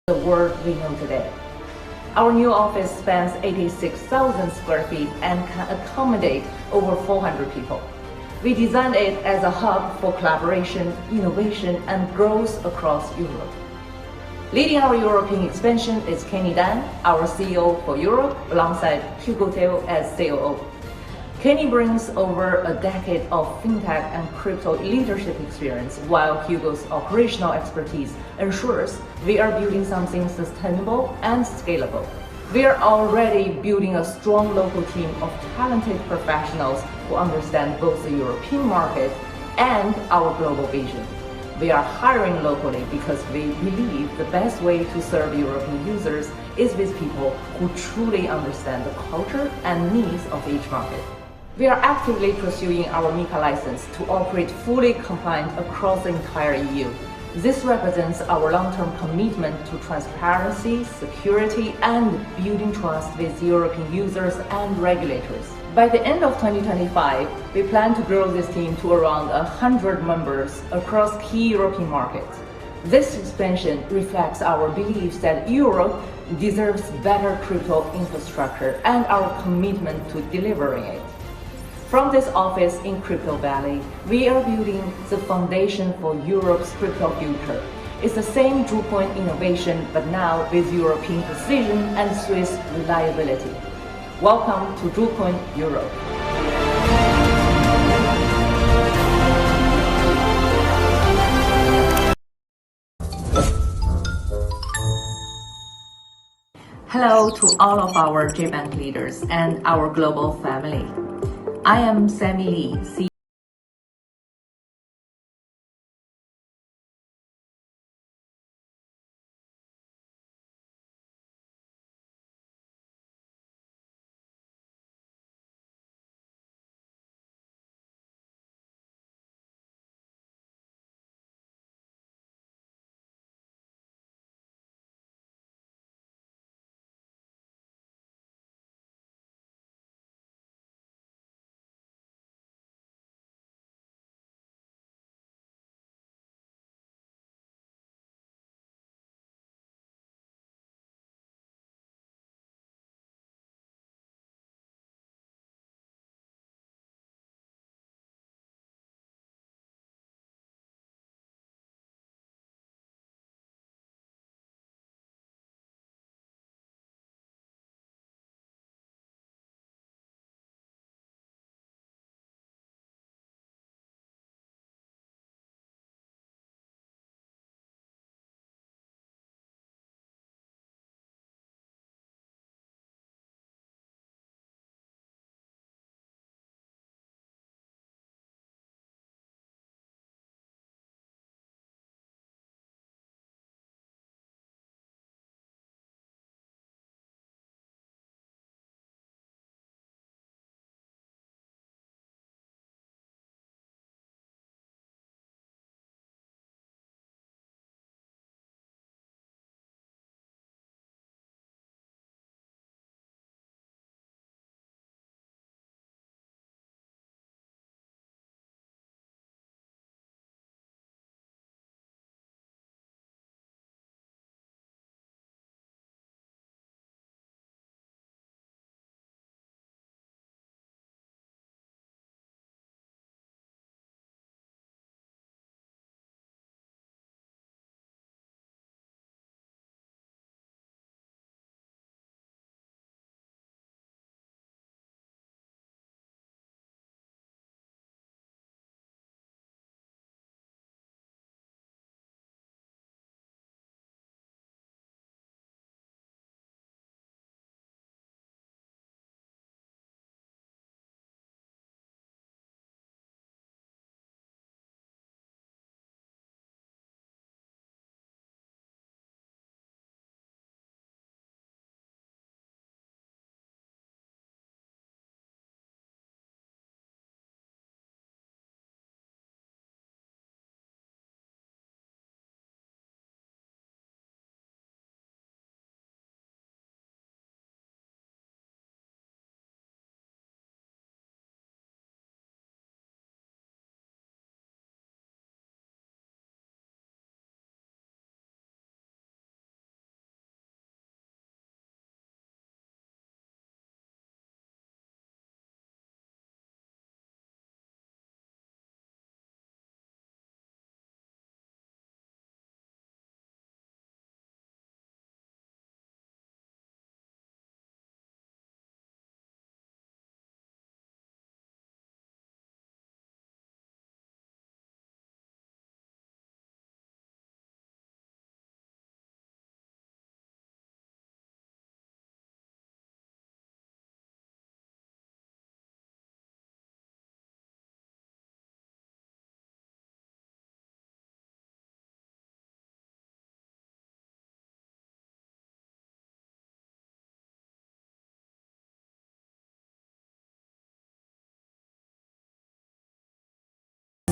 the world we know today. Our new office spans 86,000 square feet and can accommodate over 400 people. We designed it as a hub for collaboration, innovation, and growth across Europe. Leading our European expansion is Kenny Dan, our CEO for Europe, alongside Hugo Teo as COO. Kenny brings over a decade of fintech and crypto leadership experience, while Hugo's operational expertise ensures we are building something sustainable and scalable. We are already building a strong local team of talented professionals who understand both the European market and our global vision. We are hiring locally because we believe the best way to serve European users is with people who truly understand the culture and needs of each market. We are actively pursuing our MiCA license to operate fully compliant across the entire EU. This represents our long-term commitment to transparency, security, and building trust with European users and regulators. By the end of 2025, we plan to grow this team to around 100 members across key European markets. This expansion reflects our belief that Europe deserves better crypto infrastructure and our commitment to delivering it. From this office in Crypto Valley, we are building the foundation for Europe's crypto future. It's the same juchain innovation, but now with European precision and Swiss reliability. Welcome to juchain Europe. Hello to all of our JBank leaders and our global family. I am Sammy Lee, CEO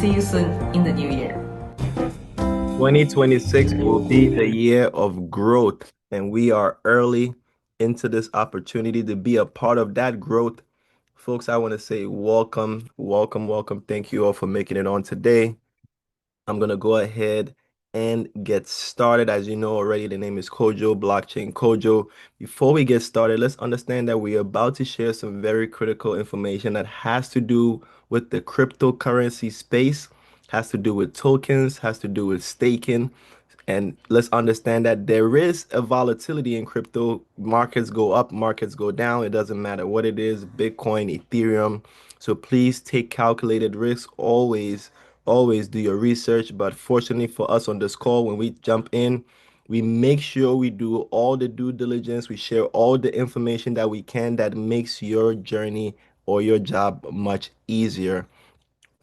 see you soon in the new year. 2026 will be the year of growth, and we are early into this opportunity to be a part of that growth. Folks, I want to say welcome, welcome, welcome. Thank you all for making it on today. I'm going to go ahead and get started. As you know already, the name is Kojo, Blockchain Kojo. Before we get started, let's understand that we're about to share some very critical information that has to do with the cryptocurrency space, has to do with tokens, has to do with staking. And let's understand that there is a volatility in crypto. Markets go up, markets go down. It doesn't matter what it is, Bitcoin, Ethereum. So please take calculated risks. Always do your research. But fortunately for us on this call, when we jump in, we make sure we do all the due diligence. We share all the information that we can that makes your journey or your job much easier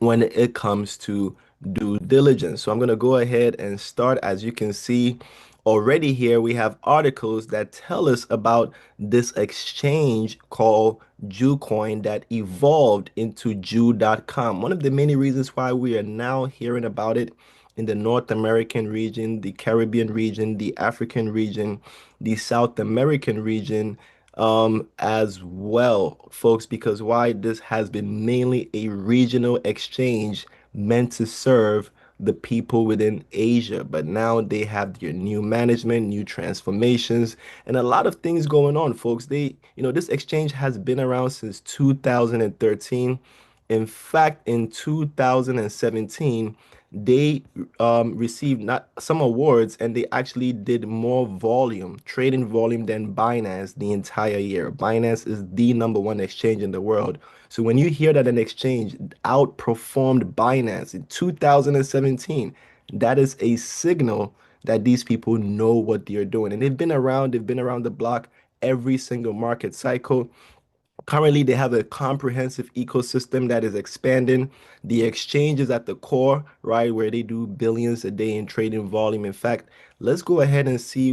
when it comes to due diligence. So I'm going to go ahead and start. As you can see already here, we have articles that tell us about this exchange called jucoin that evolved into Ju.com. One of the many reasons why we are now hearing about it in the North American region, the Caribbean region, the African region, the South American region, as well, folks, because why this has been mainly a regional exchange meant to serve the people within Asia. But now they have their new management, new transformations, and a lot of things going on, folks. This exchange has been around since 2013. In fact, in 2017, they received not some awards, and they actually did more volume, trading volume, than Binance the entire year. Binance is the number one exchange in the world. So when you hear that an exchange outperformed Binance in 2017, that is a signal that these people know what they're doing. And they've been around the block every single market cycle. Currently, they have a comprehensive ecosystem that is expanding. The exchange is at the core, right, where they do billions a day in trading volume. In fact, let's go ahead and see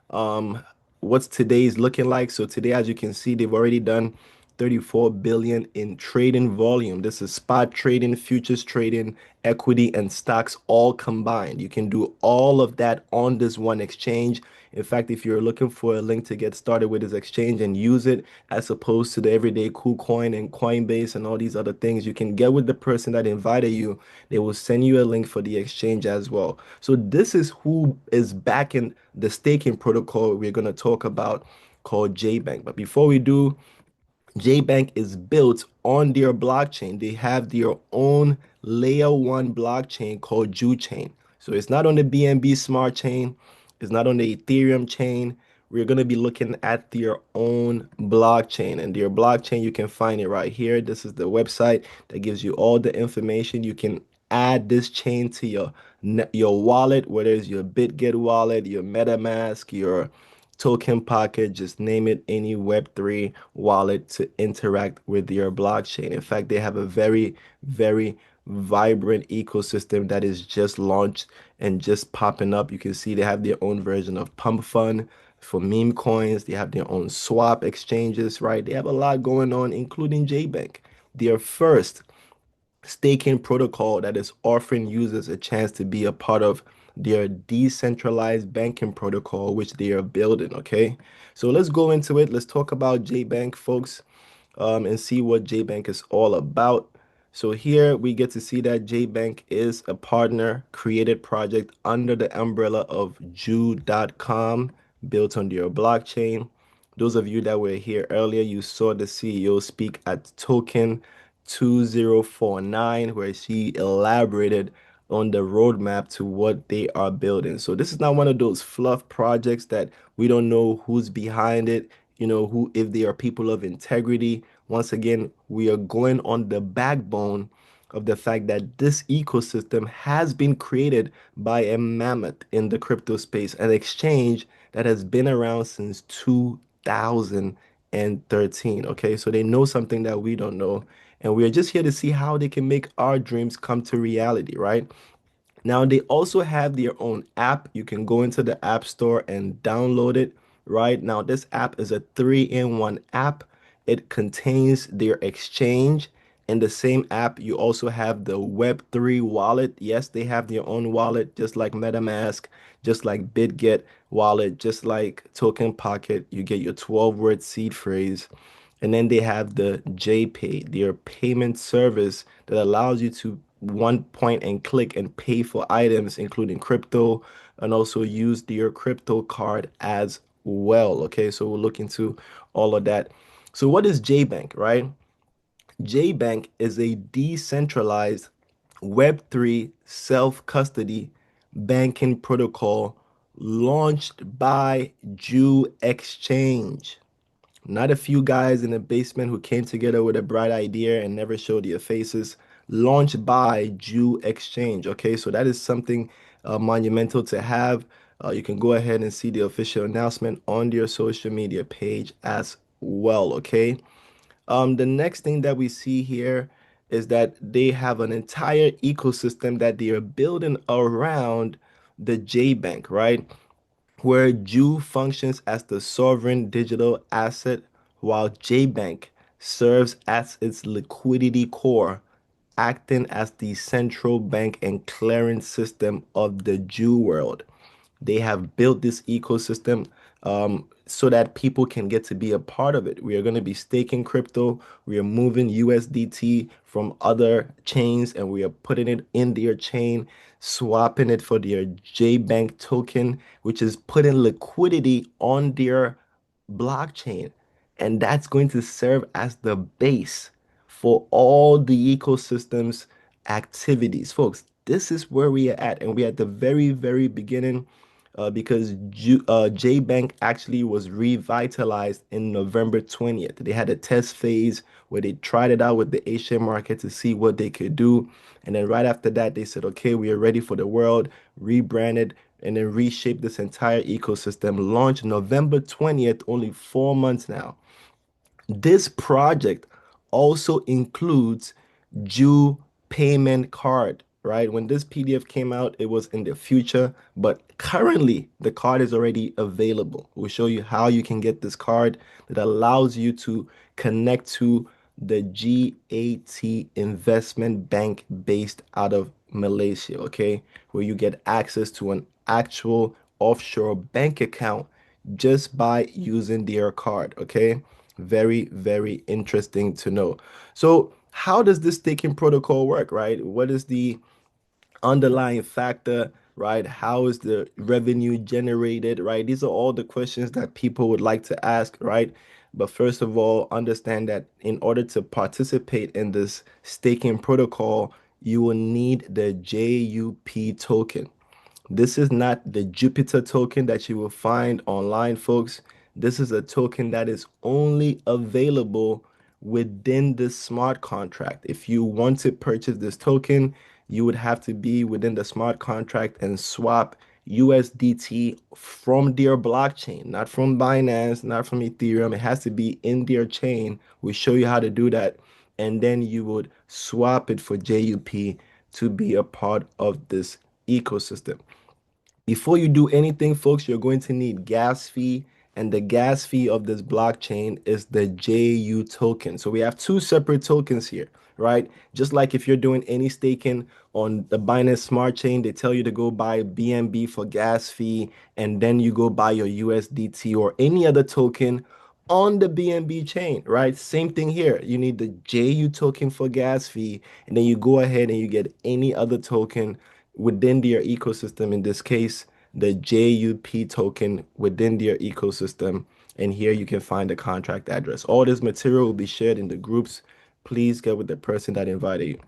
um what's today's looking like. So today, as you can see, they've already done 34 billion in trading volume. This is spot trading, futures trading, equity, and stocks all combined. You can do all of that on this one exchange. In fact, if you're looking for a link to get started with this exchange and use it as opposed to the everyday KuCoin and Coinbase and all these other things, you can get with the person that invited you. They will send you a link for the exchange as well. So this is who is backing the staking protocol we're going to talk about called JBank. But before we do, JBank is built on their blockchain. They have their own layer one blockchain called juchain. So it's not on the BNB smart chain, it's not on the Ethereum chain. We're going to be looking at their own blockchain, and their blockchain, you can find it right here. This is the website that gives you all the information. You can add this chain to your wallet, whether it's your BitGet wallet, your MetaMask, your token pocket, just name it, any Web3 wallet to interact with your blockchain. In fact, they have a very, very vibrant ecosystem that is just launched and just popping up. You can see they have their own version of Pump Fund for meme coins. They have their own swap exchanges, right? They have a lot going on, including JBank. Their first staking protocol that is offering users a chance to be a part of their decentralized banking protocol, which they are building. Okay, so let's go into it. Let's talk about JBank, folks, and see what JBank is all about. So here we get to see that JBank is a partner created project under the umbrella of Ju.com, built on their blockchain. Those of you that were here earlier, you saw the CEO speak at Token 2049, where she elaborated on the roadmap to what they are building. So this is not one of those fluff projects that we don't know who's behind it, who, if they are people of integrity. Once again, we are going on the backbone of the fact that this ecosystem has been created by a mammoth in the crypto space, an exchange that has been around since 2013. Okay, so they know something that we don't know, and we're just here to see how they can make our dreams come to reality, right? Now, they also have their own app. You can go into the App Store and download it. Right now, this app is a three-in-one app. It contains their exchange, In the same app, you also have the Web3 wallet. Yes, they have their own wallet, just like MetaMask, just like BitGet wallet, just like Token Pocket. You get your 12-word seed phrase. And then they have the JPay, their payment service that allows you to one point and click and pay for items, including crypto, and also use your crypto card as well. Okay, so we'll look into all of that. So, what is JBank, right? JBank is a decentralized Web3 self custody banking protocol launched by Jew Exchange. Not a few guys in a basement who came together with a bright idea and never showed their faces. Launched by Jew Exchange. Okay, so that is something monumental to have. You can go ahead and see the official announcement on their social media page as well. Okay. The next thing that we see here is that they have an entire ecosystem that they are building around the JBank, right? Where Jew functions as the sovereign digital asset, while JBank serves as its liquidity core, acting as the central bank and clearing system of the Jew world. They have built this ecosystem so that people can get to be a part of it. We are going to be staking crypto. We are moving USDT from other chains and we are putting it in their chain, swapping it for their JBank token, which is putting liquidity on their blockchain. And that's going to serve as the base for all the ecosystem's activities. Folks, this is where we are at. And we're at the very, very beginning because JBank actually was revitalized in November 20th. They had a test phase where they tried it out with the Asian market to see what they could do. And then right after that, they said, okay, we are ready for the world, rebranded, and then reshaped this entire ecosystem. Launched November 20th, only 4 months now. This project also includes Jew payment card, right? When this PDF came out, it was in the future, but currently the card is already available. We'll show you how you can get this card that allows you to connect to the GAT investment bank based out of Malaysia, okay? Where you get access to an actual offshore bank account just by using their card, okay? Very, very interesting to know. So, how does this staking protocol work, right? What is the underlying factor, right? How is the revenue generated, right? These are all the questions that people would like to ask, right? But first of all, understand that in order to participate in this staking protocol, you will need the JUP token. This is not the Jupiter token that you will find online, folks. This is a token that is only available within the smart contract. If you want to purchase this token, you would have to be within the smart contract and swap USDT from their blockchain, not from Binance, not from Ethereum. It has to be in their chain. We show you how to do that. And then you would swap it for JUP to be a part of this ecosystem. Before you do anything, folks, you're going to need gas fee, and the gas fee of this blockchain is the JU token. So we have two separate tokens here, right? Just like if you're doing any staking on the Binance Smart Chain, they tell you to go buy BNB for gas fee, and then you go buy your USDT or any other token on the BNB chain, right? Same thing here. You need the JU token for gas fee, and then you go ahead and you get any other token within their ecosystem. In this case, the JUP token within their ecosystem. And here you can find the contract address. All this material will be shared in the groups. Please get with the person that invited you,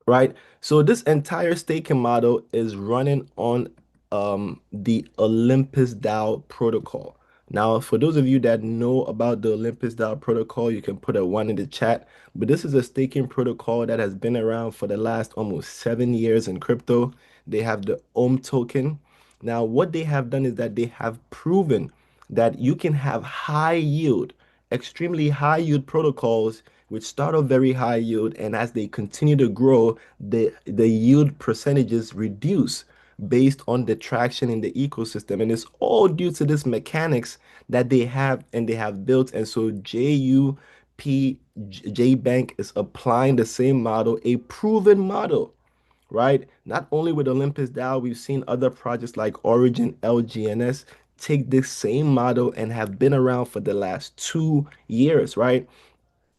right? So this entire staking model is running on the Olympus DAO protocol. Now, for those of you that know about the Olympus DAO protocol, you can put a one in the chat. But this is a staking protocol that has been around for the last almost 7 years in crypto. They have the OM token. Now, what they have done is that they have proven that you can have high yield, extremely high yield protocols which start off very high yield, and as they continue to grow, the yield percentages reduce based on the traction in the ecosystem. And it's all due to this mechanics that they have and they have built. And so JUP JBank is applying the same model, a proven model, right? Not only with Olympus Dow, we've seen other projects like Origin, LGNS take this same model and have been around for the last 2 years, right?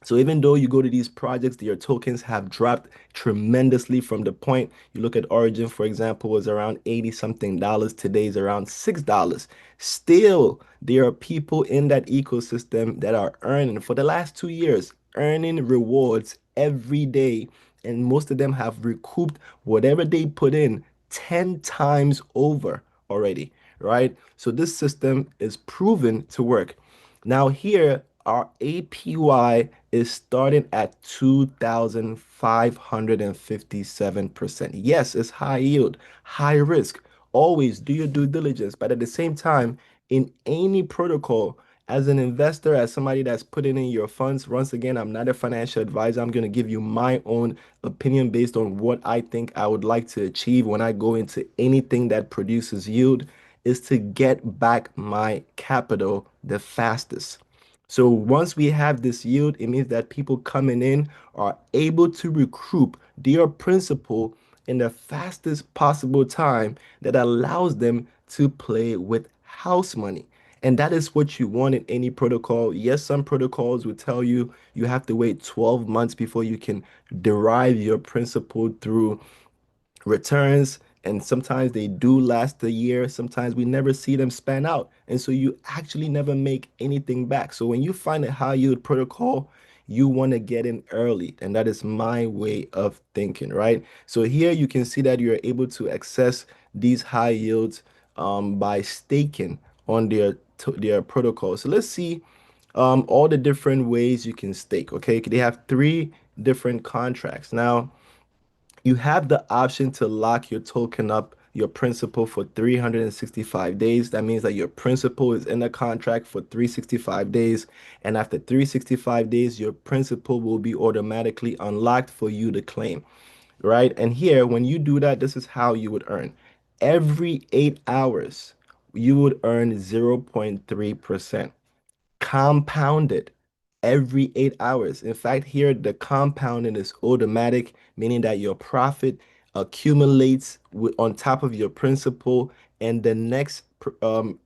So even though you go to these projects, their tokens have dropped tremendously from the point you look at Origin, for example, was around 80 something dollars. Today is around $6. Still, there are people in that ecosystem that are earning for the last 2 years, earning rewards every day. And most of them have recouped whatever they put in 10 times over already, right? So this system is proven to work. Now here, our APY is starting at 2,557%. Yes, it's high yield, high risk. Always do your due diligence, but at the same time, in any protocol, as an investor, as somebody that's putting in your funds, once again, I'm not a financial advisor. I'm going to give you my own opinion based on what I think I would like to achieve when I go into anything that produces yield, is to get back my capital the fastest. So once we have this yield, it means that people coming in are able to recoup their principal in the fastest possible time that allows them to play with house money. And that is what you want in any protocol. Yes, some protocols will tell you you have to wait 12 months before you can derive your principal through returns, and sometimes they do last a year. Sometimes we never see them span out, and so you actually never make anything back. So when you find a high yield protocol, you want to get in early, and that is my way of thinking, right? So here you can see that you're able to access these high yields by staking on their protocol. So let's see all the different ways you can stake. Okay, they have three different contracts now. You have the option to lock your token up, your principal, for 365 days. That means that your principal is in the contract for 365 days. And after 365 days, your principal will be automatically unlocked for you to claim, right? And here, when you do that, this is how you would earn. Every 8 hours, you would earn 0.3% compounded every 8 hours. In fact, here the compounding is automatic, meaning that your profit accumulates on top of your principal, and the next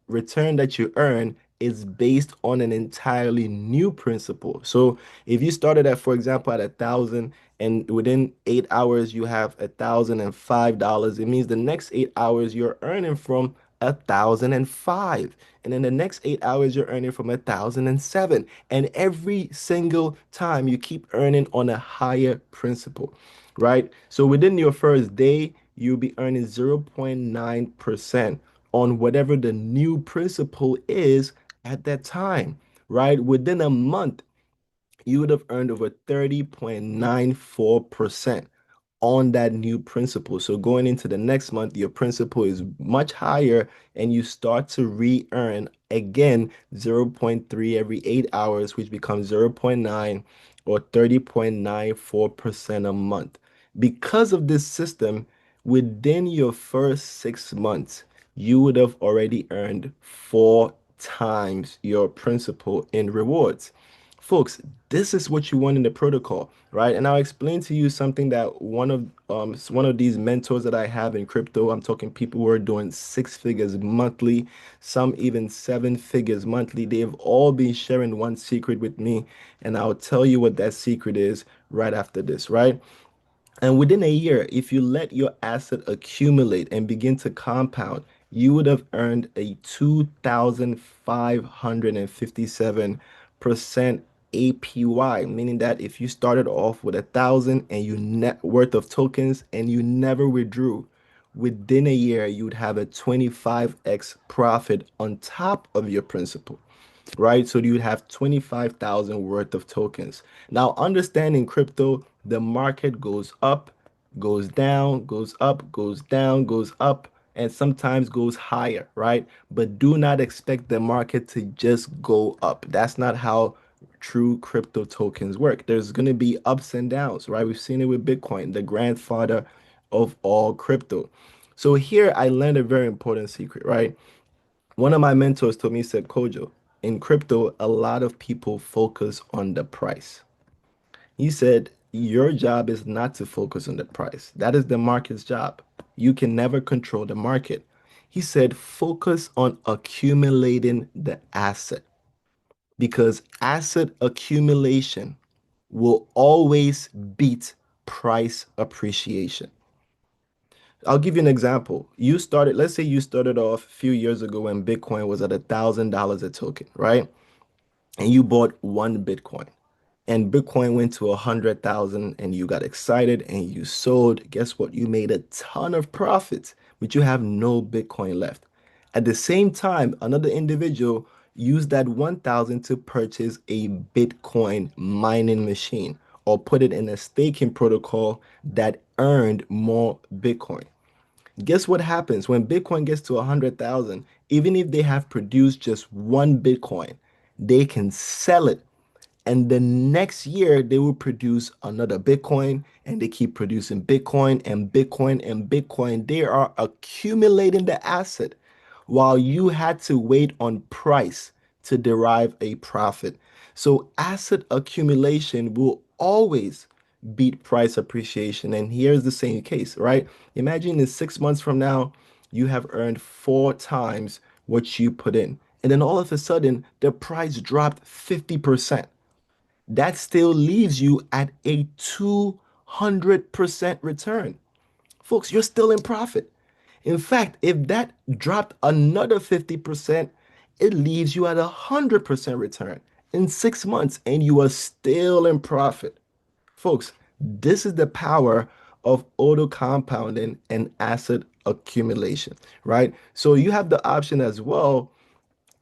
return that you earn is based on an entirely new principal. So if you started at, for example, at 1,000, and within 8 hours you have $1,005, it means the next 8 hours you're earning from 1,005, and in the next 8 hours you're earning from 1,007, and every single time you keep earning on a higher principal, right? So within your first day you'll be earning 0.9% on whatever the new principal is at that time, right? Within a month you would have earned over 30.94% on that new principal. So going into the next month, your principal is much higher, and you start to re-earn again 0.3 every 8 hours, which becomes 0.9 or 30.94% a month. Because of this system, within your first 6 months, you would have already earned 4 times your principal in rewards. Folks, this is what you want in the protocol, right? And I'll explain to you something that one of these mentors that I have in crypto, I'm talking people who are doing 6 figures monthly, some even 7 figures monthly. They've all been sharing one secret with me, and I'll tell you what that secret is right after this, right? And within a year, if you let your asset accumulate and begin to compound, you would have earned a 2,557% APY, meaning that if you started off with 1,000 and you net worth of tokens and you never withdrew, within a year, you'd have a 25x profit on top of your principal, right? So you'd have 25,000 worth of tokens. Now, understanding crypto, the market goes up, goes down, goes up, goes down, goes up, and sometimes goes higher, right? But do not expect the market to just go up. That's not how true crypto tokens work. There's going to be ups and downs, right? We've seen it with Bitcoin, the grandfather of all crypto. So here I learned a very important secret, right? One of my mentors told me, he said, Kojo, in crypto, a lot of people focus on the price. He said, your job is not to focus on the price. That is the market's job. You can never control the market. He said, focus on accumulating the asset because asset accumulation will always beat price appreciation. I'll give you an example. Let's say you started off a few years ago when Bitcoin was at $1,000 a token, right? And you bought one Bitcoin and Bitcoin went to 100,000 and you got excited and you sold. Guess what? You made a ton of profits, but you have no Bitcoin left. At the same time, another individual used that 1,000 to purchase a Bitcoin mining machine or put it in a staking protocol that earned more Bitcoin. Guess what happens when Bitcoin gets to 100,000? Even if they have produced just one Bitcoin, they can sell it and the next year, they will produce another Bitcoin and they keep producing Bitcoin and Bitcoin and Bitcoin. They are accumulating the asset while you had to wait on price to derive a profit. So, asset accumulation will always beat price appreciation. And here's the same case, right? Imagine in 6 months from now, you have earned four times what you put in. And then all of a sudden, the price dropped 50%. That still leaves you at a 200% return. Folks, you're still in profit. In fact, if that dropped another 50%, it leaves you at 100% return in 6 months and you are still in profit. Folks, this is the power of auto compounding and asset accumulation, right? So you have the option as well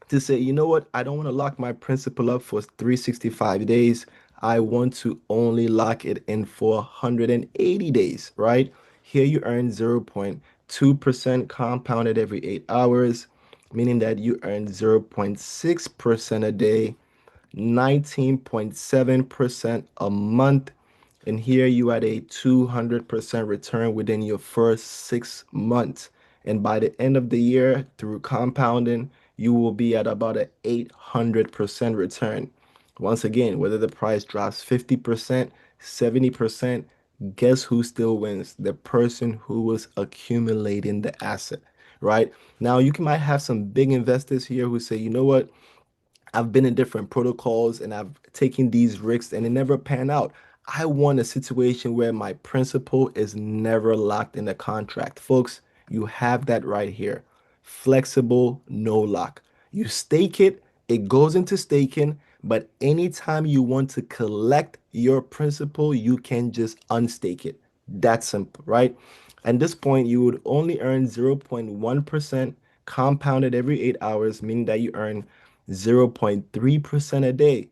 to say, you know what, I don't want to lock my principal up for 365 days. I want to only lock it in for 180 days, right? Here you earn 0.2% compounded every 8 hours, meaning that you earn 0.6% a day, 19.7% a month. And here you had a 200% return within your first 6 months. And by the end of the year, through compounding, you will be at about an 800% return. Once again, whether the price drops 50%, 70%, guess who still wins? The person who was accumulating the asset, right? Now, might have some big investors here who say, you know what? I've been in different protocols and I've taken these risks and it never pan out. I want a situation where my principal is never locked in the contract. Folks, you have that right here. Flexible, no lock. You stake it, it goes into staking, but anytime you want to collect your principal, you can just unstake it. That's simple, right? At this point, you would only earn 0.1% compounded every 8 hours, meaning that you earn 0.3% a day.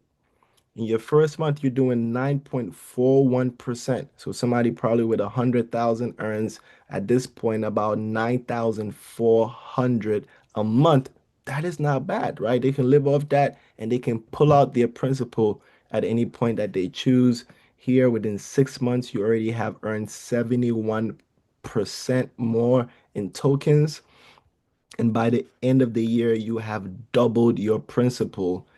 In your first month, you're doing 9.41%. So somebody probably with 100,000 earns at this point about 9,400 a month. That is not bad, right? They can live off that and they can pull out their principal at any point that they choose. Here, within 6 months, you already have earned 71% more in tokens. And by the end of the year, you have doubled your principal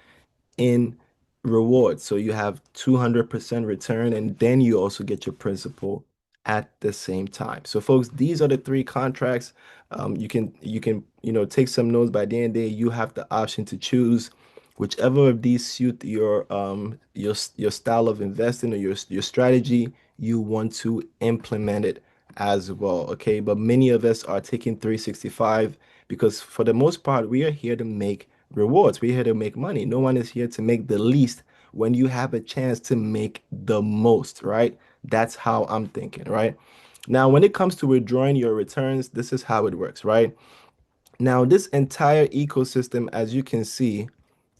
in rewards. So you have 200% return, and then you also get your principal at the same time. So folks, these are the three contracts. You can take some notes. By the end of the day, you have the option to choose whichever of these suit your style of investing or your strategy. You want to implement it as well. Okay, but many of us are taking 365 because for the most part, we are here to make rewards. We're here to make money. No one is here to make the least when you have a chance to make the most, right? That's how I'm thinking, right? Now, when it comes to withdrawing your returns, this is how it works, right? Now, this entire ecosystem, as you can see,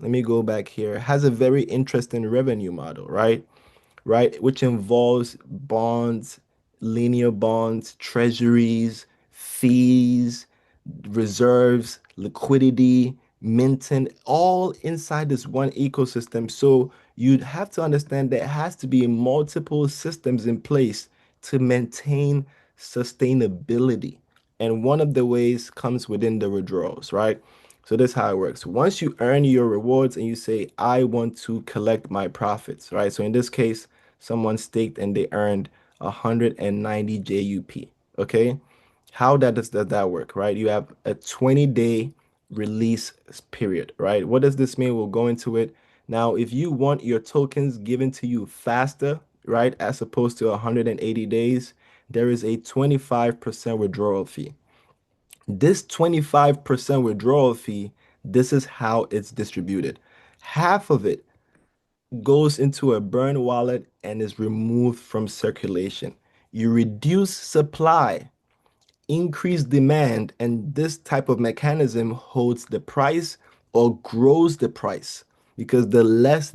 let me go back here, has a very interesting revenue model, right? Which involves bonds, linear bonds, treasuries, fees, reserves, liquidity, minting, all inside this one ecosystem. So you'd have to understand there has to be multiple systems in place to maintain sustainability. And one of the ways comes within the withdrawals, right? So this is how it works. Once you earn your rewards and you say, I want to collect my profits, right? So in this case, someone staked and they earned 190 JUP. Okay. How does that work, right? You have a 20-day release period, right? What does this mean? We'll go into it. Now, if you want your tokens given to you faster, right, as opposed to 180 days, there is a 25% withdrawal fee. This 25% withdrawal fee, this is how it's distributed. Half of it goes into a burn wallet and is removed from circulation. You reduce supply, increase demand, and this type of mechanism holds the price or grows the price because the less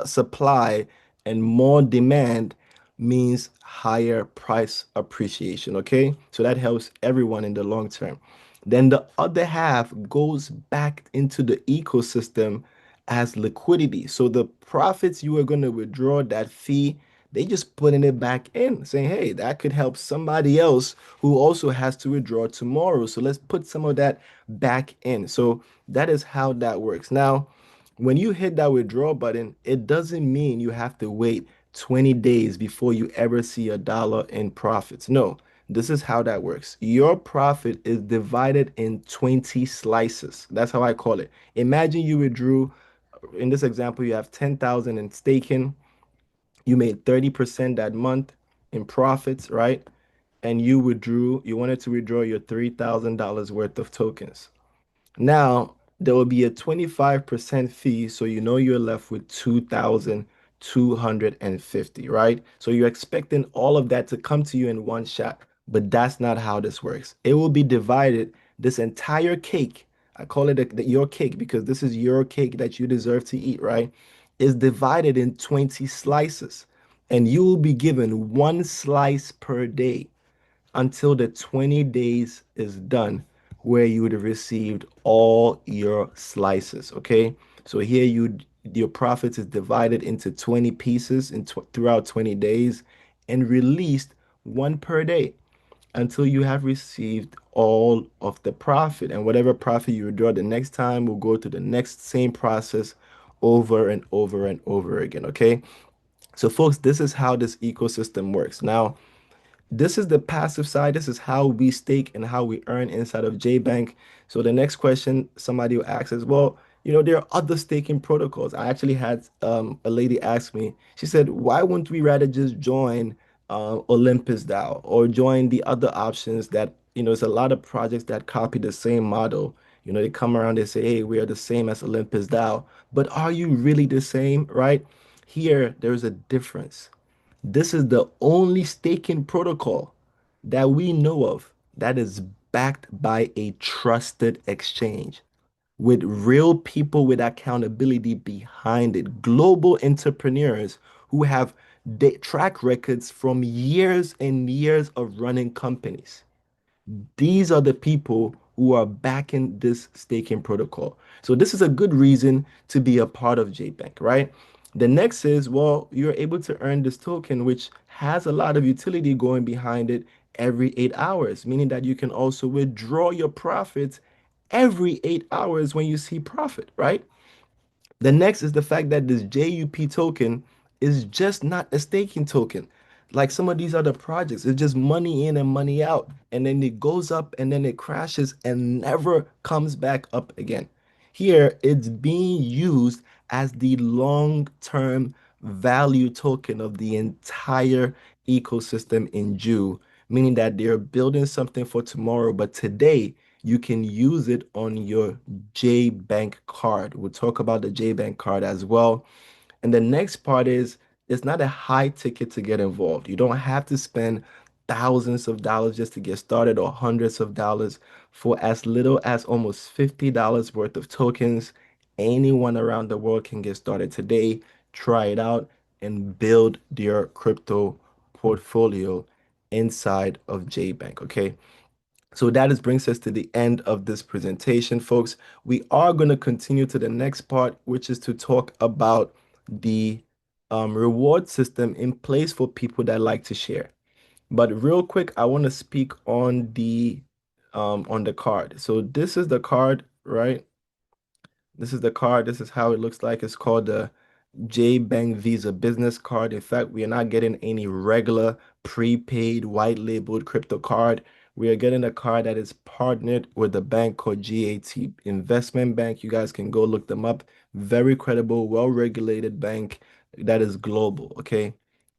supply and more demand means higher price appreciation. Okay, so that helps everyone in the long term. Then the other half goes back into the ecosystem as liquidity. So the profits you are going to withdraw, that fee, they just putting it back in, saying, hey, that could help somebody else who also has to withdraw tomorrow. So let's put some of that back in. So that is how that works. Now, when you hit that withdraw button, it doesn't mean you have to wait 20 days before you ever see a dollar in profits. No, this is how that works. Your profit is divided in 20 slices. That's how I call it. Imagine you withdrew, in this example, you have 10,000 in staking. You made 30% that month in profits, right? And you wanted to withdraw your $3,000 worth of tokens. Now, there will be a 25% fee, so you know you're left with 2,250, right? So you're expecting all of that to come to you in one shot, but that's not how this works. It will be divided, this entire cake, I call it your cake because this is your cake that you deserve to eat, right? Is divided in 20 slices, and you will be given one slice per day until the 20 days is done where you would have received all your slices. Okay, so here your profits is divided into 20 pieces throughout 20 days and released one per day until you have received all of the profit, and whatever profit you withdraw the next time will go to the next same process over and over and over again. Okay, so folks, this is how this ecosystem works. Now, this is the passive side. This is how we stake and how we earn inside of JBank. So the next question somebody will ask is, well, there are other staking protocols. I actually had a lady ask me, she said, why wouldn't we rather just join Olympus DAO or join the other options that, there's a lot of projects that copy the same model. They come around, they say, hey, we are the same as Olympus DAO. But are you really the same, right? Here, there's a difference. This is the only staking protocol that we know of that is backed by a trusted exchange with real people with accountability behind it, global entrepreneurs who have track records from years and years of running companies. These are the people who are backing this staking protocol. So this is a good reason to be a part of JBank, right? The next is, well, you're able to earn this token, which has a lot of utility going behind it every 8 hours, meaning that you can also withdraw your profits every 8 hours when you see profit, right? The next is the fact that this JUP token is just not a staking token. Like some of these other projects, it's just money in and money out. And then it goes up and then it crashes and never comes back up again. Here, it's being used as the long-term value token of the entire ecosystem in Ju, meaning that they're building something for tomorrow, but today you can use it on your JBank card. We'll talk about the JBank card as well. And the next part is it's not a high ticket to get involved. You don't have to spend thousands of dollars just to get started or hundreds of dollars for as little as almost $50 worth of tokens. Anyone around the world can get started today, try it out, and build their crypto portfolio inside of JBank. Okay. So that is brings us to the end of this presentation, folks. We are going to continue to the next part, which is to talk about the reward system in place for people that like to share. But real quick, I want to speak on the card. So this is the card, right? This is the card. This is how it looks like. It's called the JBank Visa business card. In fact, we are not getting any regular prepaid white labeled crypto card. We are getting a card that is partnered with a bank called GAT Investment Bank. You guys can go look them up. Very credible, well-regulated bank that is global, okay?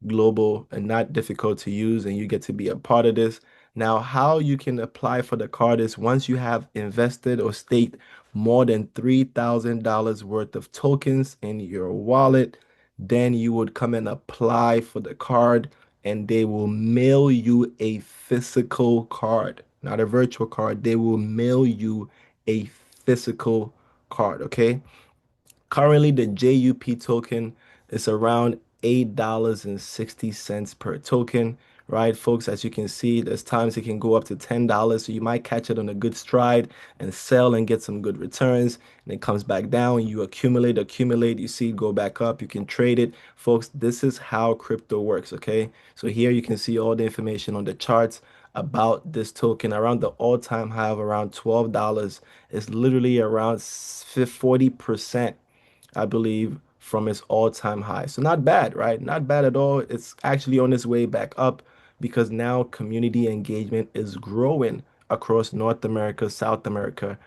Global and not difficult to use, and you get to be a part of this. Now, how you can apply for the card is once you have invested or staked more than $3,000 worth of tokens in your wallet, then you would come and apply for the card and they will mail you a physical card, not a virtual card. They will mail you a physical card, okay? Currently, the JUP token is around $8.60 per token, right, folks? As you can see, there's times it can go up to $10. So you might catch it on a good stride and sell and get some good returns. And it comes back down. You accumulate, you see it go back up. You can trade it. Folks, this is how crypto works, okay? So here you can see all the information on the charts about this token around the all-time high of around $12. It's literally around 40%, I believe, from its all-time high. So not bad, right? Not bad at all. It's actually on its way back up because now community engagement is growing across North America, South America,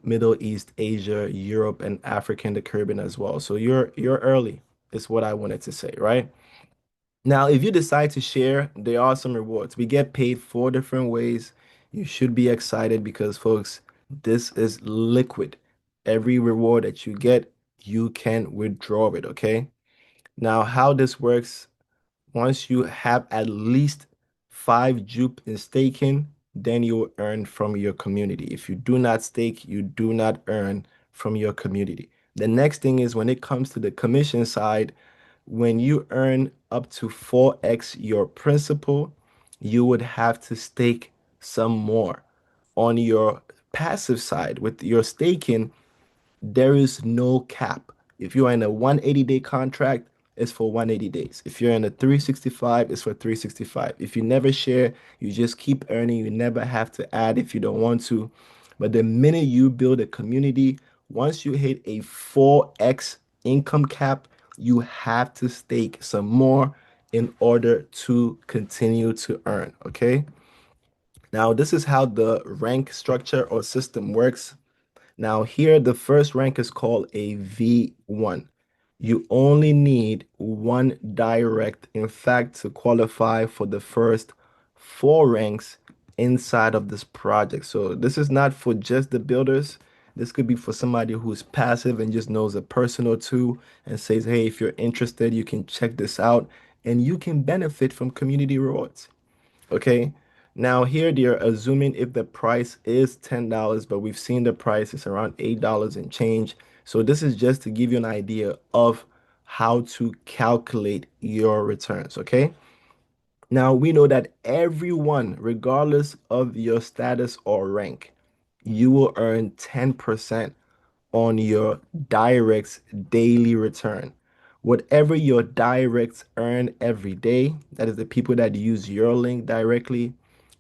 Middle East, Asia, Europe, and Africa and the Caribbean as well. So you're early, is what I wanted to say, right? Now, if you decide to share, there are some rewards. We get paid 4 different ways. You should be excited because, folks, this is liquid. Every reward that you get, you can withdraw it, okay? Now, how this works, once you have at least 5 jupe in staking, then you will earn from your community. If you do not stake, you do not earn from your community. The next thing is when it comes to the commission side, when you earn up to 4x your principal, you would have to stake some more. On your passive side, with your staking, there is no cap. If you are in a 180-day contract, it's for 180 days. If you're in a 365, it's for 365. If you never share, you just keep earning. You never have to add if you don't want to. But the minute you build a community, once you hit a 4x income cap, you have to stake some more in order to continue to earn. Okay. Now, this is how the rank structure or system works. Now here, the first rank is called a V1. You only need one direct, in fact, to qualify for the first 4 ranks inside of this project. So this is not for just the builders. This could be for somebody who's passive and just knows a person or two and says, hey, if you're interested, you can check this out and you can benefit from community rewards. Okay. Now here they're assuming if the price is $10, but we've seen the price is around $8 and change. So this is just to give you an idea of how to calculate your returns. Okay. Now we know that everyone, regardless of your status or rank, you will earn 10% on your directs daily return. Whatever your directs earn every day, that is the people that use your link directly,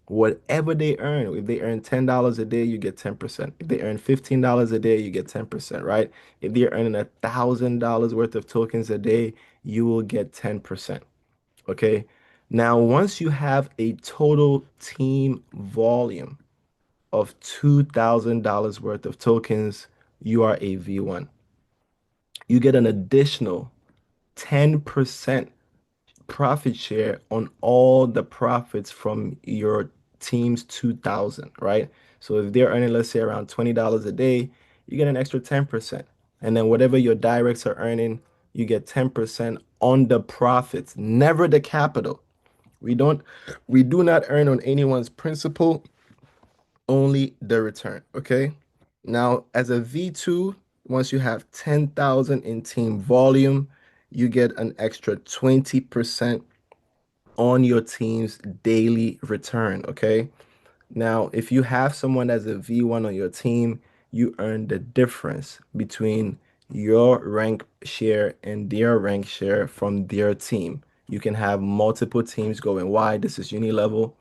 whatever they earn, if they earn $10 a day, you get 10%. If they earn $15 a day, you get 10%, right? If they're earning $1,000 worth of tokens a day, you will get 10%. Okay. Now, once you have a total team volume of $2,000 worth of tokens, you are a V1. You get an additional 10% profit share on all the profits from your team's 2,000, right? So if they're earning, let's say, around $20 a day, you get an extra 10%. And then whatever your directs are earning, you get 10% on the profits, never the capital. We don't, we do not earn on anyone's principal, only the return. Okay. Now, as a V2, once you have 10,000 in team volume, you get an extra 20% on your team's daily return. Okay. Now, if you have someone as a V1 on your team, you earn the difference between your rank share and their rank share from their team. You can have multiple teams going wide. This is uni level,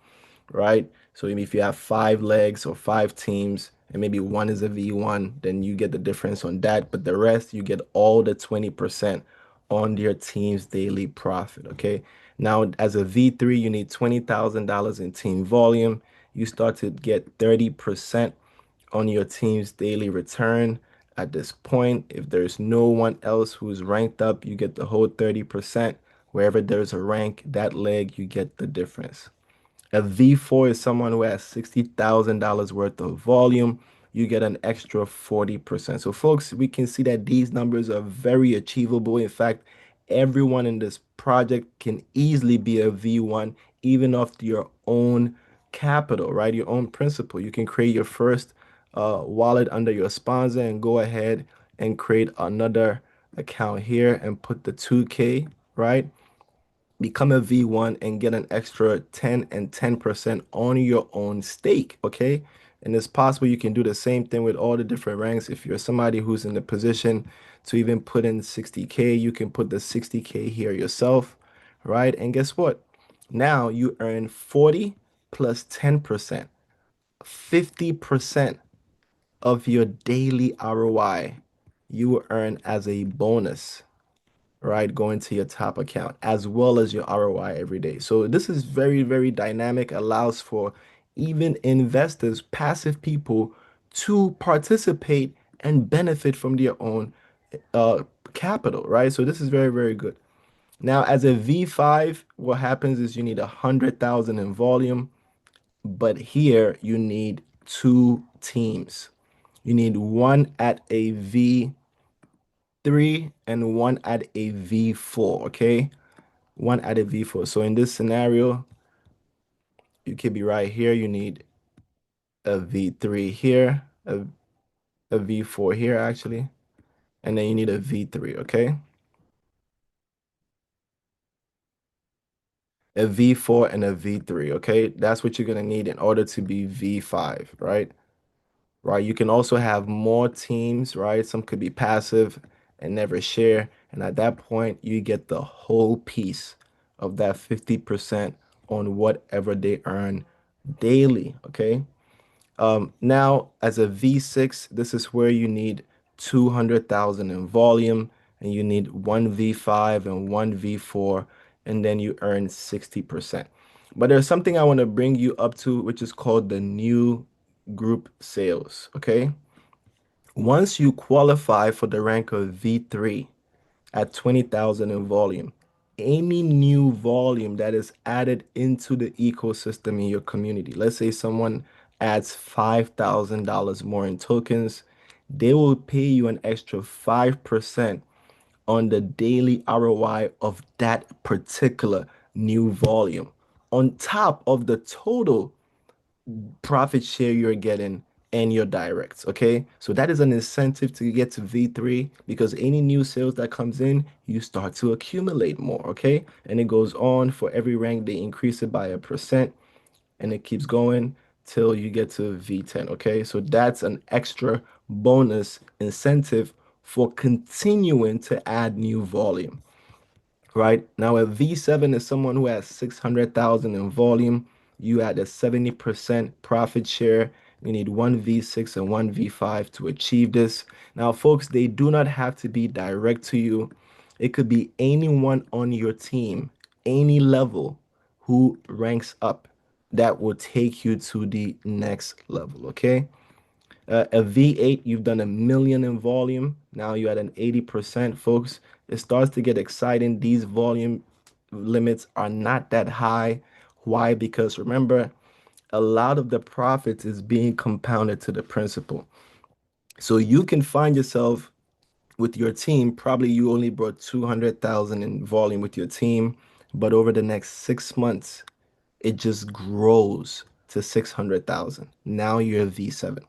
right? So if you have 5 legs or 5 teams and maybe one is a V1, then you get the difference on that. But the rest, you get all the 20% on your team's daily profit. Okay. Now, as a V3, you need $20,000 in team volume. You start to get 30% on your team's daily return. At this point, if there's no one else who's ranked up, you get the whole 30%. Wherever there's a rank, that leg, you get the difference. A V4 is someone who has $60,000 worth of volume. You get an extra 40%. So, folks, we can see that these numbers are very achievable. In fact, everyone in this project can easily be a V1, even off your own capital, right? Your own principal. You can create your first wallet under your sponsor and go ahead and create another account here and put the 2K, right? Become a V1 and get an extra 10 and 10% on your own stake, okay? And it's possible you can do the same thing with all the different ranks. If you're somebody who's in the position to even put in 60K, you can put the 60K here yourself, right? And guess what? Now you earn 40 plus 10%, 50% of your daily ROI you will earn as a bonus, right, going to your top account as well as your ROI every day. So this is very, very dynamic, allows for even investors, passive people to participate and benefit from their own uh, capital, right? So this is very, very good. Now, as a V5, what happens is you need 100,000 in volume, but here you need two teams. You need one at a V3 and one at a V4, okay? One at a V4. So in this scenario, you could be right here. You need a V3 here, a V4 here, actually. And then you need a V3, okay? A V4 and a V3, okay? That's what you're gonna need in order to be V5, right? Right? You can also have more teams, right? Some could be passive and never share. And at that point, you get the whole piece of that 50% on whatever they earn daily, okay? Now, as a V6, this is where you need 200,000 in volume, and you need one V5 and one V4, and then you earn 60%. But there's something I want to bring you up to, which is called the new group sales. Okay. Once you qualify for the rank of V3 at 20,000 in volume, any new volume that is added into the ecosystem in your community, let's say someone adds $5,000 more in tokens, they will pay you an extra 5% on the daily ROI of that particular new volume on top of the total profit share you're getting and your directs. Okay. So that is an incentive to get to V3 because any new sales that comes in, you start to accumulate more. Okay. And it goes on for every rank, they increase it by a percent and it keeps going till you get to V10. Okay. So that's an extra bonus incentive for continuing to add new volume, right? Now, a V7 is someone who has 600,000 in volume. You had a 70% profit share. You need one V6 and one V5 to achieve this. Now, folks, they do not have to be direct to you. It could be anyone on your team, any level who ranks up that will take you to the next level, okay? A V8, you've done 1 million in volume. Now you're at an 80%, folks. It starts to get exciting. These volume limits are not that high. Why? Because remember, a lot of the profits is being compounded to the principal. So you can find yourself with your team, probably you only brought 200,000 in volume with your team, but over the next 6 months, it just grows to 600,000. Now you're a V7.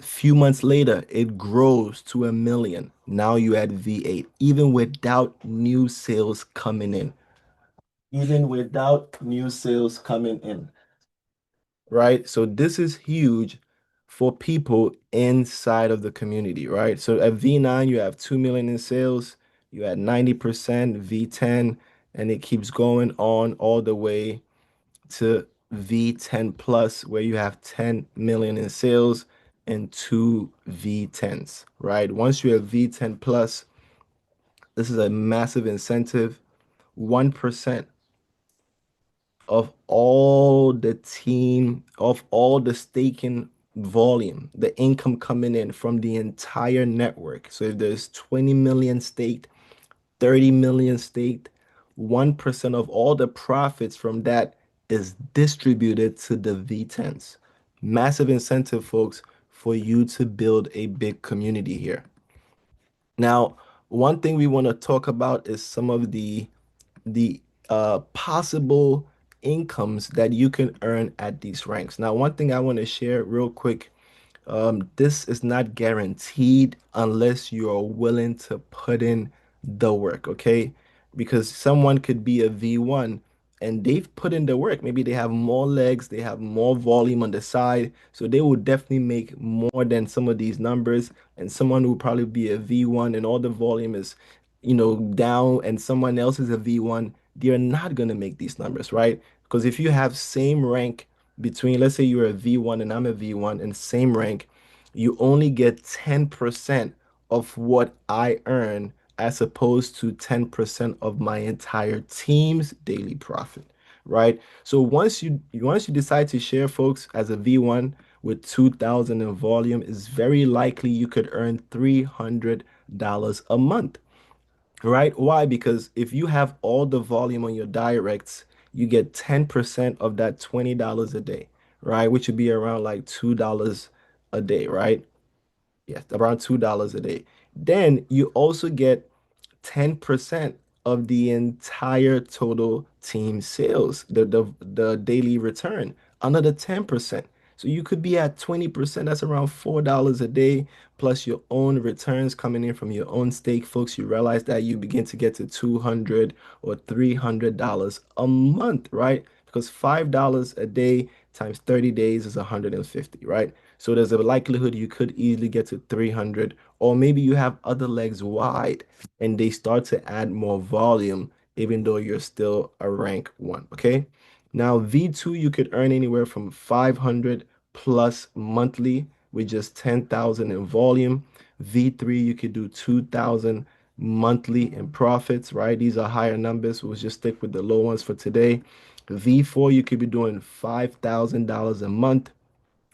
Few months later, it grows to 1 million. Now you add V8, even without new sales coming in. Even without new sales coming in, right? So this is huge for people inside of the community, right? So at V9, you have 2 million in sales, you had 90%, V10, and it keeps going on all the way to V10 plus, where you have 10 million in sales, and two V10s, right? Once you're a V10 plus, this is a massive incentive. 1% of all the staking volume, the income coming in from the entire network. So if there's 20 million staked, 30 million staked, 1% of all the profits from that is distributed to the V10s. Massive incentive, folks, for you to build a big community here. Now, one thing we want to talk about is some of the possible incomes that you can earn at these ranks. Now, one thing I want to share real quick, this is not guaranteed unless you are willing to put in the work, okay? Because someone could be a V1 and they've put in the work. Maybe they have more legs, they have more volume on the side, so they will definitely make more than some of these numbers. And someone will probably be a V1 and all the volume is, down, and someone else is a V1, they're not gonna make these numbers, right? Because if you have same rank between, let's say you're a V1 and I'm a V1 and same rank, you only get 10% of what I earn as opposed to 10% of my entire team's daily profit, right? So once you decide to share, folks, as a V1 with 2,000 in volume, it's very likely you could earn $300 a month. Right? Why? Because if you have all the volume on your directs, you get 10% of that $20 a day, right? Which would be around like $2 a day, right? Yes, around $2 a day. Then you also get 10% of the entire total team sales, the daily return, another 10%. So you could be at 20%. That's around $4 a day, plus your own returns coming in from your own stake, folks. You realize that you begin to get to 200 or $300 a month, right? Because $5 a day times 30 days is 150, right? So there's a likelihood you could easily get to 300, or maybe you have other legs wide and they start to add more volume, even though you're still a rank one. Okay. Now, V2, you could earn anywhere from 500 plus monthly with just 10,000 in volume. V3, you could do 2,000 monthly in profits, right? These are higher numbers. We'll just stick with the low ones for today. V4, you could be doing $5,000 a month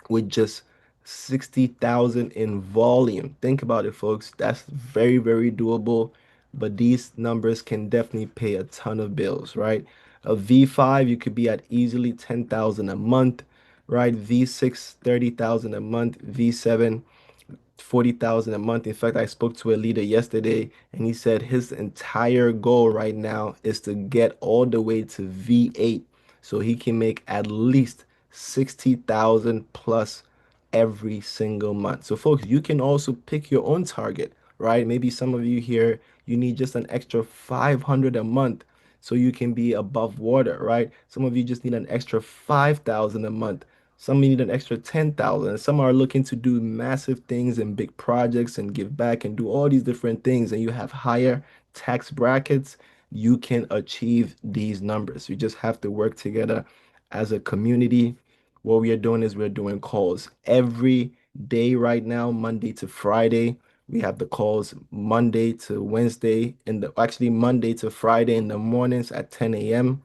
with just 60,000 in volume. Think about it, folks. That's very, very doable, but these numbers can definitely pay a ton of bills, right? A V5, you could be at easily 10,000 a month, right? V6, 30,000 a month. V7, 40,000 a month. In fact, I spoke to a leader yesterday and he said his entire goal right now is to get all the way to V8 so he can make at least 60,000 plus every single month. So folks, you can also pick your own target, right? Maybe some of you here, you need just an extra 500 a month so you can be above water, right? Some of you just need an extra 5,000 a month. Some need an extra 10,000. Some are looking to do massive things and big projects and give back and do all these different things. And you have higher tax brackets. You can achieve these numbers. You just have to work together as a community. What we are doing is we're doing calls every day right now, Monday to Friday. We have the calls Monday to Wednesday actually Monday to Friday in the mornings at 10 a.m.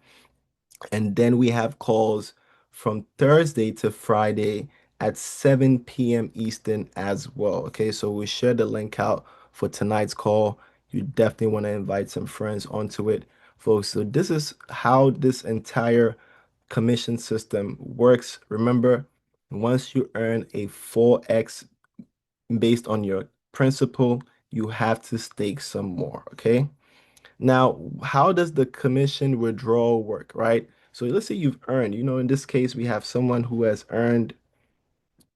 And then we have calls from Thursday to Friday at 7 p.m. Eastern as well. Okay, so we share the link out for tonight's call. You definitely want to invite some friends onto it, folks. So this is how this entire commission system works. Remember, once you earn a 4x based on your principal, you have to stake some more. Okay. Now, how does the commission withdrawal work, right? So let's say you've earned, in this case, we have someone who has earned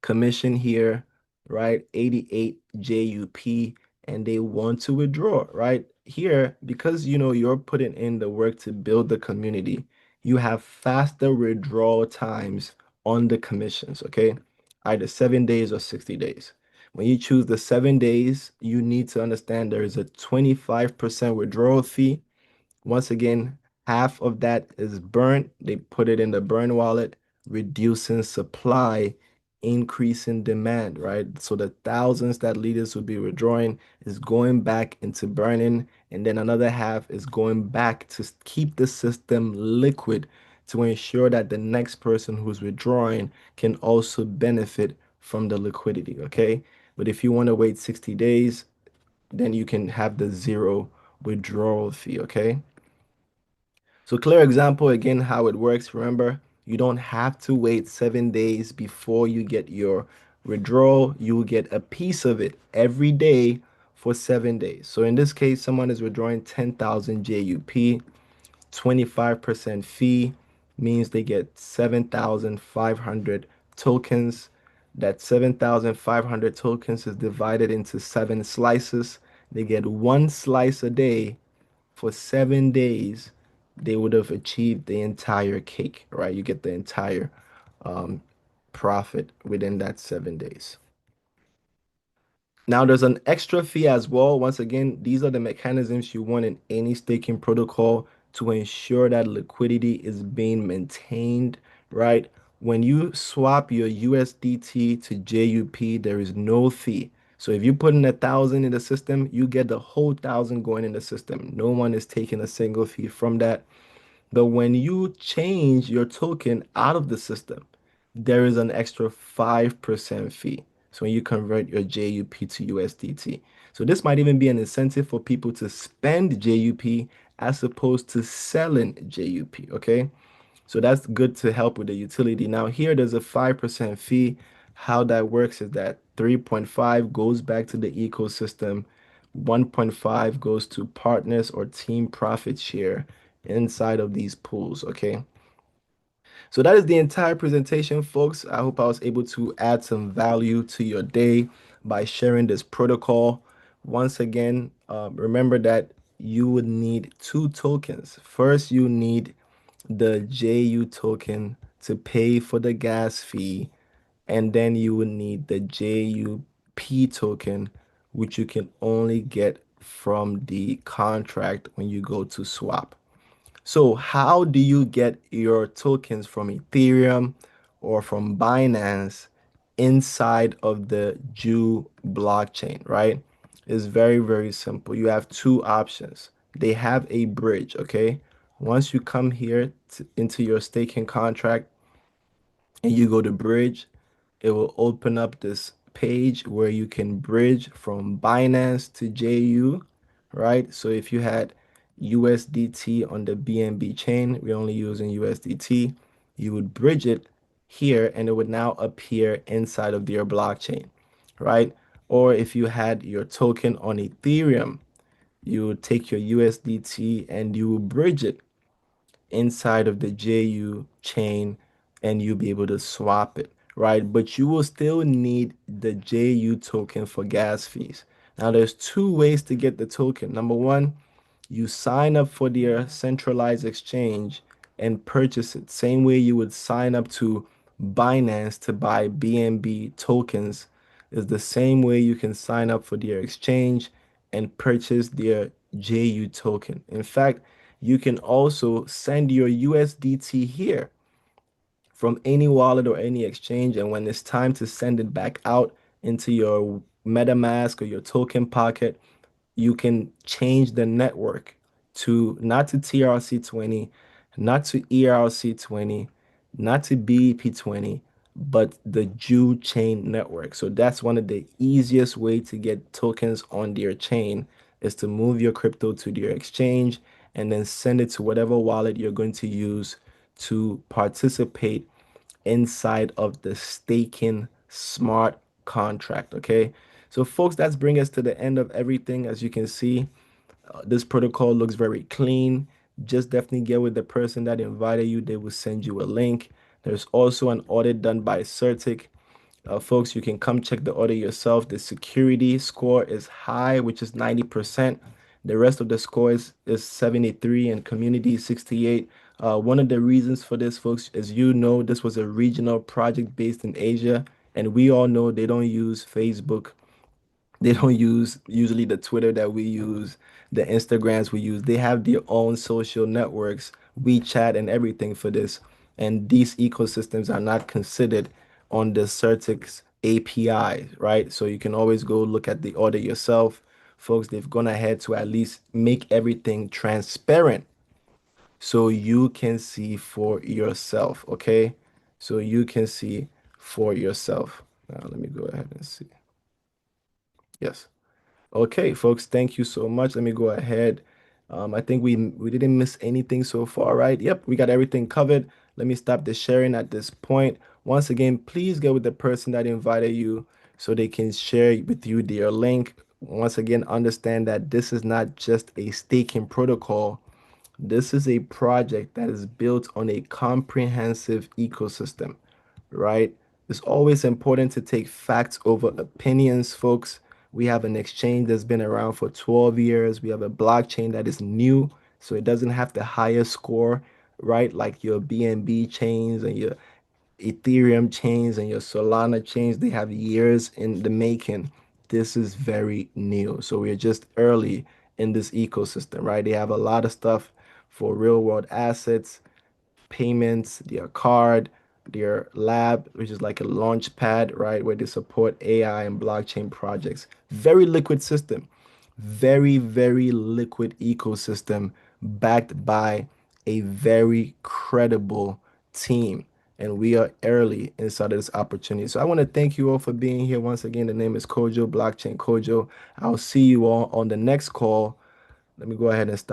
commission here, right? 88 JUP, and they want to withdraw, right? Here, because you're putting in the work to build the community, you have faster withdrawal times on the commissions, okay? Either 7 days or 60 days. When you choose the 7 days, you need to understand there is a 25% withdrawal fee. Once again, half of that is burnt. They put it in the burn wallet. reducing supply, increasing demand, right? So the thousands that leaders would be withdrawing is going back into burning, and then another half is going back to keep the system liquid to ensure that the next person who's withdrawing can also benefit from the liquidity, okay? But if you want to wait 60 days, then you can have the zero withdrawal fee, okay? So clear example again how it works. Remember, you don't have to wait 7 days before you get your withdrawal. You will get a piece of it every day for 7 days. So in this case, someone is withdrawing 10,000 JUP, 25% fee means they get 7,500 tokens. That 7,500 tokens is divided into 7 slices. They get 1 slice a day for 7 days. They would have achieved the entire cake, right? You get the entire um, profit within that 7 days. Now, there's an extra fee as well. Once again, these are the mechanisms you want in any staking protocol to ensure that liquidity is being maintained, right? When you swap your USDT to JUP, there is no fee. So if you put in 1,000 in the system, you get the whole 1,000 going in the system. No one is taking a single fee from that. But when you change your token out of the system, there is an extra 5% fee. So when you convert your JUP to USDT. So this might even be an incentive for people to spend JUP as opposed to selling JUP, okay? So that's good to help with the utility. Now here there's a 5% fee. How that works is that 3.5 goes back to the ecosystem, 1.5 goes to partners or team profit share inside of these pools, okay? So that is the entire presentation, folks. I hope I was able to add some value to your day by sharing this protocol. Once again, remember that you would need two tokens. First, you need the JU token to pay for the gas fee, and then you would need the JUP token, which you can only get from the contract when you go to swap. So how do you get your tokens from Ethereum or from Binance inside of the Ju blockchain, right? It's very, very simple. You have two options. They have a bridge, okay? Once you come here into your staking contract, and you go to bridge, it will open up this page where you can bridge from Binance to JU, right? So if you had USDT on the BNB chain, we're only using USDT, you would bridge it here and it would now appear inside of your blockchain, right? Or if you had your token on Ethereum, you would take your USDT and you will bridge it inside of the JU chain and you'll be able to swap it, right? But you will still need the JU token for gas fees. Now, there's two ways to get the token. Number one, you sign up for their centralized exchange and purchase it. Same way you would sign up to Binance to buy BNB tokens is the same way you can sign up for their exchange and purchase their JU token. In fact, you can also send your USDT here from any wallet or any exchange. And when it's time to send it back out into your MetaMask or your token pocket, you can change the network to not to TRC20, not to ERC20, not to BEP20, but the juchain network. So that's one of the easiest way to get tokens on their chain is to move your crypto to their exchange and then send it to whatever wallet you're going to use to participate inside of the staking smart contract. Okay. So, folks, that's bring us to the end of everything. As you can see, this protocol looks very clean. Just definitely get with the person that invited you. They will send you a link. There's also an audit done by Certic. Folks, you can come check the audit yourself. The security score is high, which is 90%. The rest of the scores is 73 and community 68. One of the reasons for this, folks, as you know, this was a regional project based in Asia, and we all know they don't use Facebook. They don't use usually the Twitter that we use, the Instagrams we use. They have their own social networks, WeChat and everything for this. and these ecosystems are not considered on the Certix API, right? So you can always go look at the audit yourself. Folks, they've gone ahead to at least make everything transparent so you can see for yourself, okay? So you can see for yourself. Now, let me go ahead and see. Yes. Okay, folks, thank you so much. Let me go ahead. I think we didn't miss anything so far, right? Yep, we got everything covered. Let me stop the sharing at this point. Once again, please get with the person that invited you so they can share with you their link. Once again, understand that this is not just a staking protocol. This is a project that is built on a comprehensive ecosystem, right? It's always important to take facts over opinions, folks. We have an exchange that's been around for 12 years. We have a blockchain that is new, so it doesn't have the highest score, right? Like your BNB chains and your Ethereum chains and your Solana chains, they have years in the making. This is very new. So we're just early in this ecosystem, right? They have a lot of stuff for real world assets, payments, their card, their lab, which is like a launch pad, right? Where they support AI and blockchain projects. Very liquid system, very, very liquid ecosystem backed by a very credible team. And we are early inside of this opportunity. So I want to thank you all for being here. Once again, the name is Kojo, Blockchain Kojo. I'll see you all on the next call. Let me go ahead and stop.